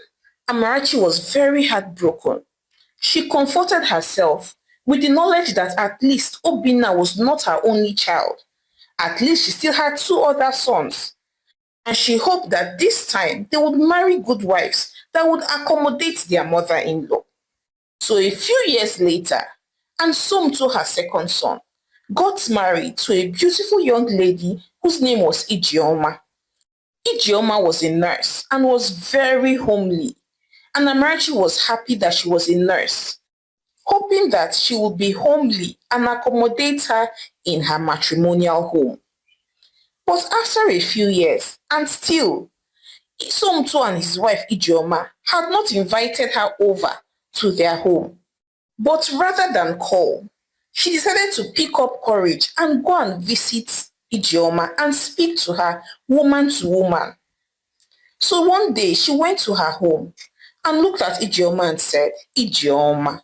Amarachi was very heartbroken, she comforted herself with the knowledge that at least Obinna was not her only child. At least she still had two other sons, and she hoped that this time they would marry good wives that would accommodate their mother-in-law. So a few years later, Ansomto, her second son, got married to a beautiful young lady whose name was Ijeoma. Ijeoma was a nurse and was very homely, and Amarachi was happy that she was a nurse, hoping that she would be homely and accommodate her in her matrimonial home. But after a few years, and still, Isomto and his wife Ijeoma had not invited her over to their home. But rather than call, she decided to pick up courage and go and visit Ijeoma and speak to her woman to woman. So one day she went to her home and looked at Ijeoma and said, Ijeoma,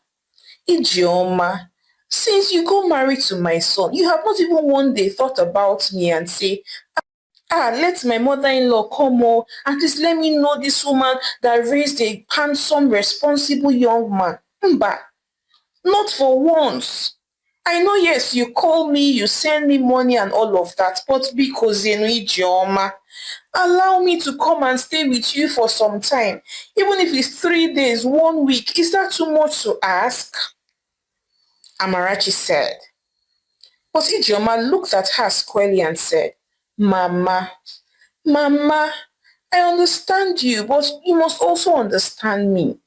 Ijeoma, since you got married to my son, you have not even one day thought about me and say, let my mother-in-law come and just let me know this woman that raised a handsome, responsible young man. Mba, not for once. I know, yes, you call me, you send me money and all of that, but because Ijeoma, allow me to come and stay with you for some time. Even if it's 3 days, 1 week, is that too much to ask? Amarachi said. But Ijeoma looked at her squarely and said, Mama, Mama, I understand you, but you must also understand me.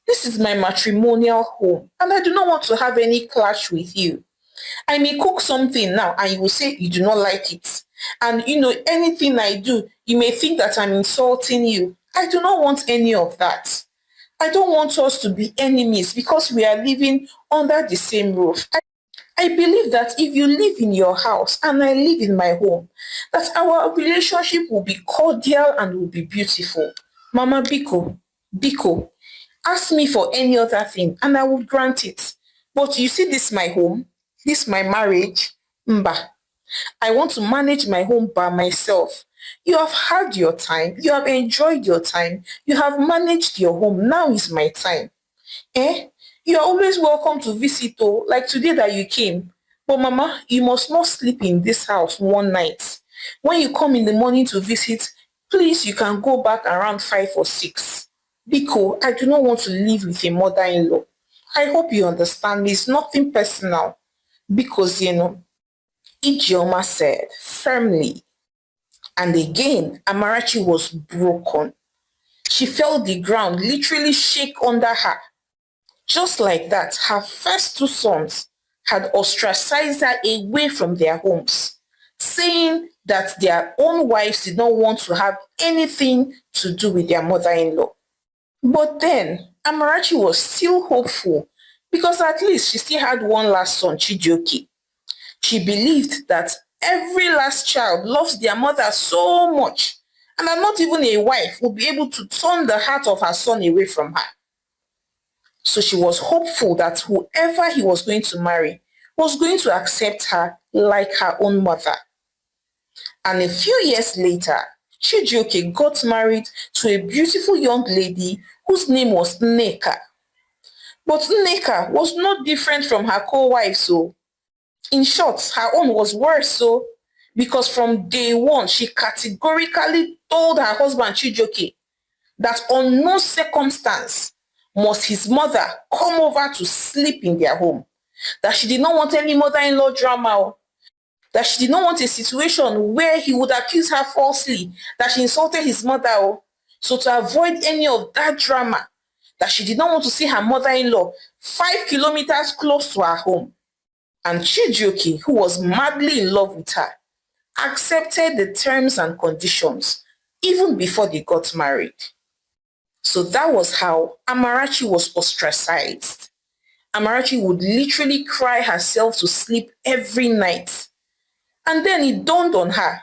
This is my matrimonial home, and I do not want to have any clash with you. I may cook something now, and you will say you do not like it. And anything I do, you may think that I'm insulting you. I do not want any of that. I don't want us to be enemies because we are living under the same roof. I believe that if you live in your house and I live in my home, that our relationship will be cordial and will be beautiful. Mama Biko, ask me for any other thing and I would grant it. But you see, this my home, this my marriage. Mba, I want to manage my home by myself. You have had your time, you have enjoyed your time, you have managed your home. Now is my time. You are always welcome to visit, like today that you came. But Mama, you must not sleep in this house one night. When you come in the morning to visit, please, you can go back around 5 or 6. Biko, I do not want to live with a mother-in-law. I hope you understand me. It's nothing personal. Because, Ijeoma said firmly. And again, Amarachi was broken. She felt the ground literally shake under her. Just like that, her first two sons had ostracized her away from their homes, saying that their own wives did not want to have anything to do with their mother-in-law. But then, Amarachi was still hopeful because at least she still had one last son, Chijioke. She believed that every last child loves their mother so much and that not even a wife would be able to turn the heart of her son away from her. So she was hopeful that whoever he was going to marry was going to accept her like her own mother. And a few years later, Chijioke got married to a beautiful young lady whose name was Nneka. But Nneka was not different from her co-wives, so in short, her own was worse, so because from day one, she categorically told her husband Chijioke that on no circumstance must his mother come over to sleep in their home. That she did not want any mother-in-law drama, that she did not want a situation where he would accuse her falsely, that she insulted his mother. So to avoid any of that drama, that she did not want to see her mother-in-law 5 kilometers close to her home. And Chijioke, who was madly in love with her, accepted the terms and conditions even before they got married. So that was how Amarachi was ostracized. Amarachi would literally cry herself to sleep every night. And then it dawned on her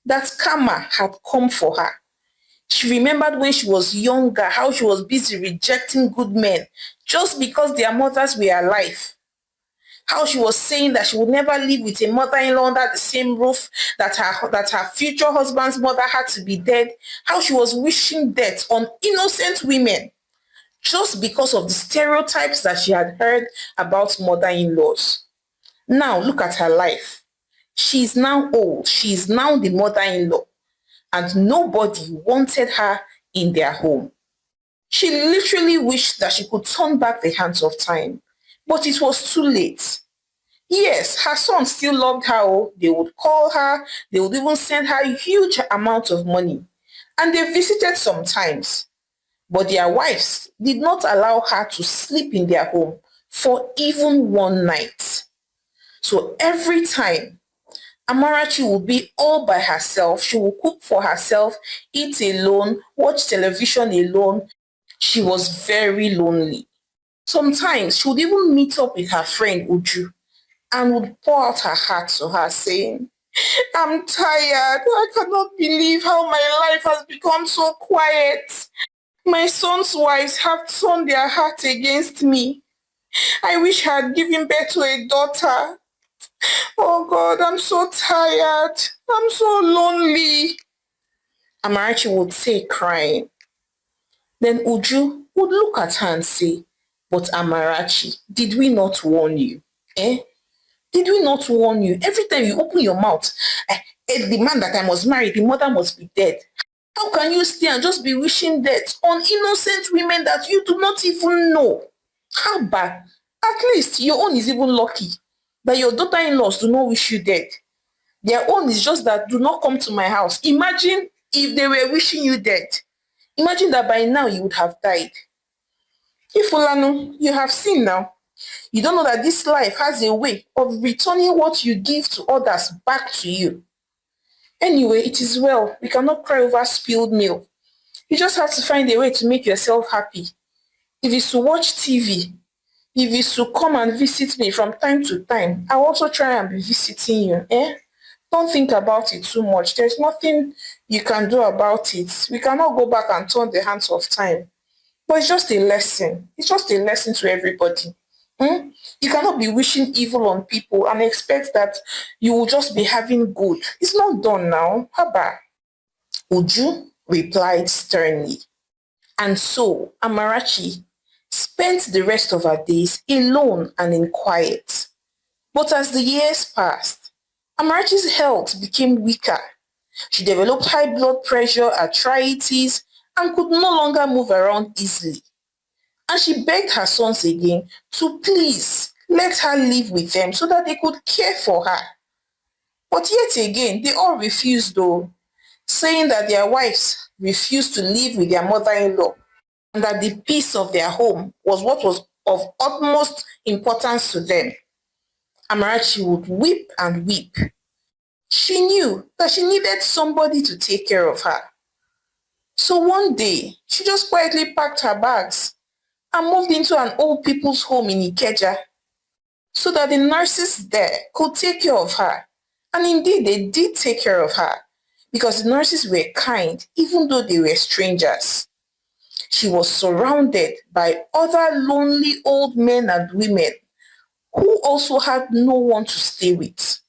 that karma had come for her. She remembered when she was younger how she was busy rejecting good men just because their mothers were alive. How she was saying that she would never live with a mother-in-law under the same roof, that her future husband's mother had to be dead. How she was wishing death on innocent women just because of the stereotypes that she had heard about mother-in-laws. Now look at her life. She is now old. She is now the mother-in-law, and nobody wanted her in their home. She literally wished that she could turn back the hands of time, but it was too late. Yes, her son still loved her. They would call her, they would even send her a huge amount of money. And they visited sometimes. But their wives did not allow her to sleep in their home for even one night. So every time Amarachi would be all by herself, she would cook for herself, eat alone, watch television alone. She was very lonely. Sometimes she would even meet up with her friend Uju and would pour out her heart to her, saying, I'm tired. I cannot believe how my life has become so quiet. My son's wives have turned their heart against me. I wish I had given birth to a daughter. Oh God, I'm so tired. I'm so lonely. Amarachi would say, crying. Then Uju would look at her and say, but Amarachi, did we not warn you? Eh? Did we not warn you? Every time you open your mouth, the man that I must marry, the mother must be dead. How can you stay and just be wishing death on innocent women that you do not even know? How bad? At least your own is even lucky that your daughter-in-laws do not wish you dead. Their own is just that do not come to my house. Imagine if they were wishing you dead. Imagine that by now you would have died. Ifulano, you have seen now. You don't know that this life has a way of returning what you give to others back to you. Anyway, it is well. We cannot cry over spilled milk. You just have to find a way to make yourself happy. If it's to watch TV, if it's to come and visit me from time to time, I'll also try and be visiting you. Don't think about it too much. There's nothing you can do about it. We cannot go back and turn the hands of time. But it's just a lesson. It's just a lesson to everybody. You cannot be wishing evil on people and expect that you will just be having good. It's not done now. Haba. Uju replied sternly. And so Amarachi spent the rest of her days alone and in quiet. But as the years passed, Amarachi's health became weaker. She developed high blood pressure, arthritis, and could no longer move around easily. And she begged her sons again to please let her live with them so that they could care for her. But yet again, they all refused though, saying that their wives refused to live with their mother-in-law and that the peace of their home was what was of utmost importance to them. Amarachi would weep and weep. She knew that she needed somebody to take care of her. So one day, she just quietly packed her bags and moved into an old people's home in Ikeja so that the nurses there could take care of her. And indeed, they did take care of her because the nurses were kind even though they were strangers. She was surrounded by other lonely old men and women who also had no one to stay with.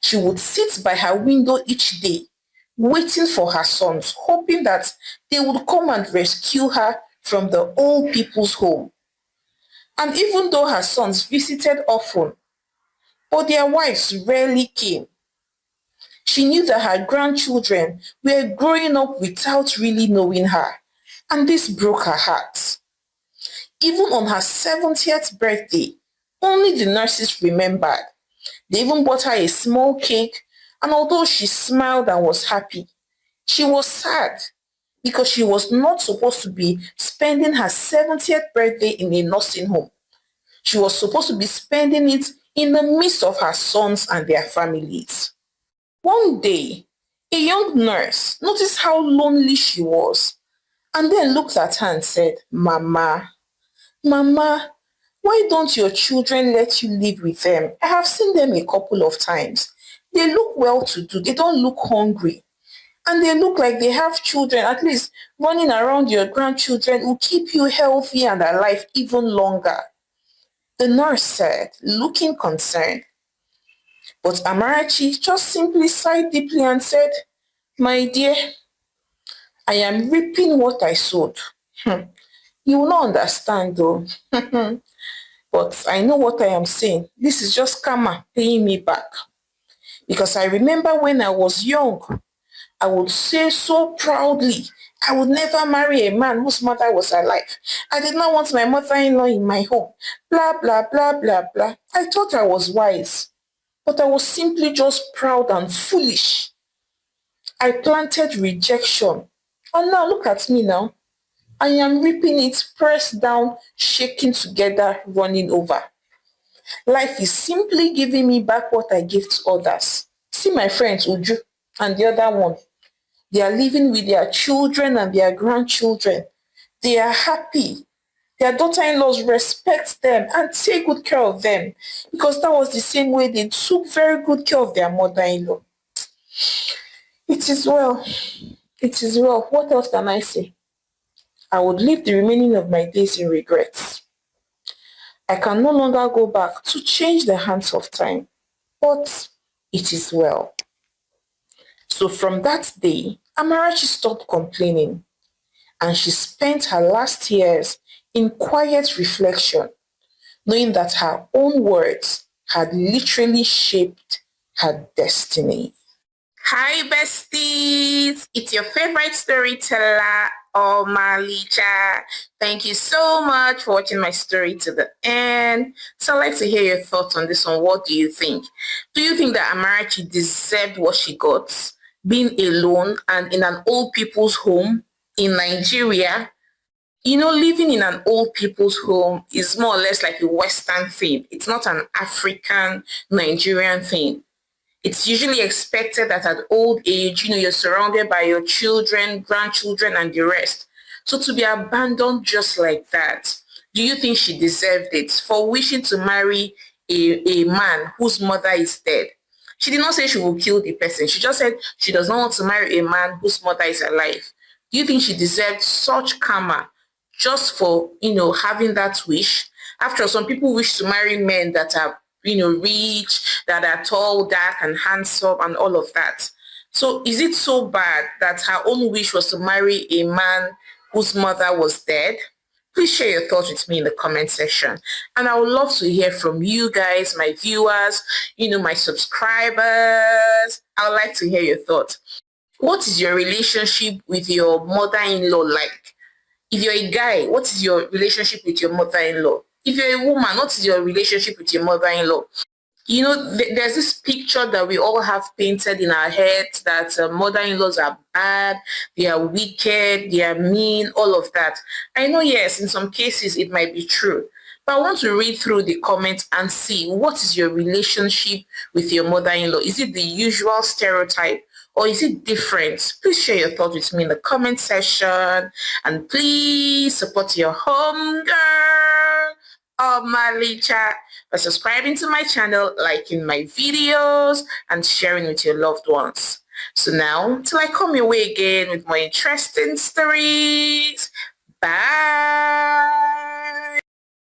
She would sit by her window each day, waiting for her sons, hoping that they would come and rescue her from the old people's home. And even though her sons visited often, but their wives rarely came, she knew that her grandchildren were growing up without really knowing her, and this broke her heart. Even on her 70th birthday, only the nurses remembered. They even bought her a small cake, and although she smiled and was happy, she was sad because she was not supposed to be spending her 70th birthday in a nursing home. She was supposed to be spending it in the midst of her sons and their families. One day, a young nurse noticed how lonely she was and then looked at her and said, Mama, Mama, why don't your children let you live with them? I have seen them a couple of times. They look well to do. They don't look hungry. And they look like they have children. At least running around your grandchildren will keep you healthy and alive even longer. The nurse said, looking concerned. But Amarachi just simply sighed deeply and said, My dear, I am reaping what I sowed. You will not understand though. But I know what I am saying. This is just karma paying me back. Because I remember when I was young, I would say so proudly, I would never marry a man whose mother was alive. I did not want my mother-in-law in my home. Blah, blah, blah, blah, blah. I thought I was wise, but I was simply just proud and foolish. I planted rejection. And now look at me now. I am reaping it, pressed down, shaking together, running over. Life is simply giving me back what I give to others. See my friends Uju and the other one. They are living with their children and their grandchildren. They are happy. Their daughter-in-laws respect them and take good care of them because that was the same way they took very good care of their mother-in-law. It is well. It is well. What else can I say? I would live the remaining of my days in regrets. I can no longer go back to change the hands of time, but it is well. So from that day, Amarachi stopped complaining and she spent her last years in quiet reflection, knowing that her own words had literally shaped her destiny. Hi besties, it's your favorite storyteller, Omalicha. Thank you so much for watching my story to the end. So I'd like to hear your thoughts on this one. What do you think? Do you think that Amarachi deserved what she got, being alone and in an old people's home in Nigeria? You know, living in an old people's home is more or less like a Western thing. It's not an African, Nigerian thing. It's usually expected that at old age, you're surrounded by your children, grandchildren, and the rest. So to be abandoned just like that, do you think she deserved it for wishing to marry a man whose mother is dead? She did not say she will kill the person. She just said she does not want to marry a man whose mother is alive. Do you think she deserved such karma just for, having that wish? After all, some people wish to marry men that are rich, that are tall, dark, and handsome, and all of that. So is it so bad that her own wish was to marry a man whose mother was dead? Please share your thoughts with me in the comment section. And I would love to hear from you guys, my viewers, my subscribers. I would like to hear your thoughts. What is your relationship with your mother-in-law like? If you're a guy, what is your relationship with your mother-in-law? If you're a woman, what is your relationship with your mother-in-law? There's this picture that we all have painted in our heads that mother-in-laws are bad, they are wicked, they are mean, all of that. I know, yes, in some cases it might be true. But I want to read through the comments and see what is your relationship with your mother-in-law. Is it the usual stereotype? Or is it different? Please share your thoughts with me in the comment section. And please support your home girl, Omalicha, by subscribing to my channel, liking my videos, and sharing with your loved ones. So now, till I come your way again with more interesting stories, Bye.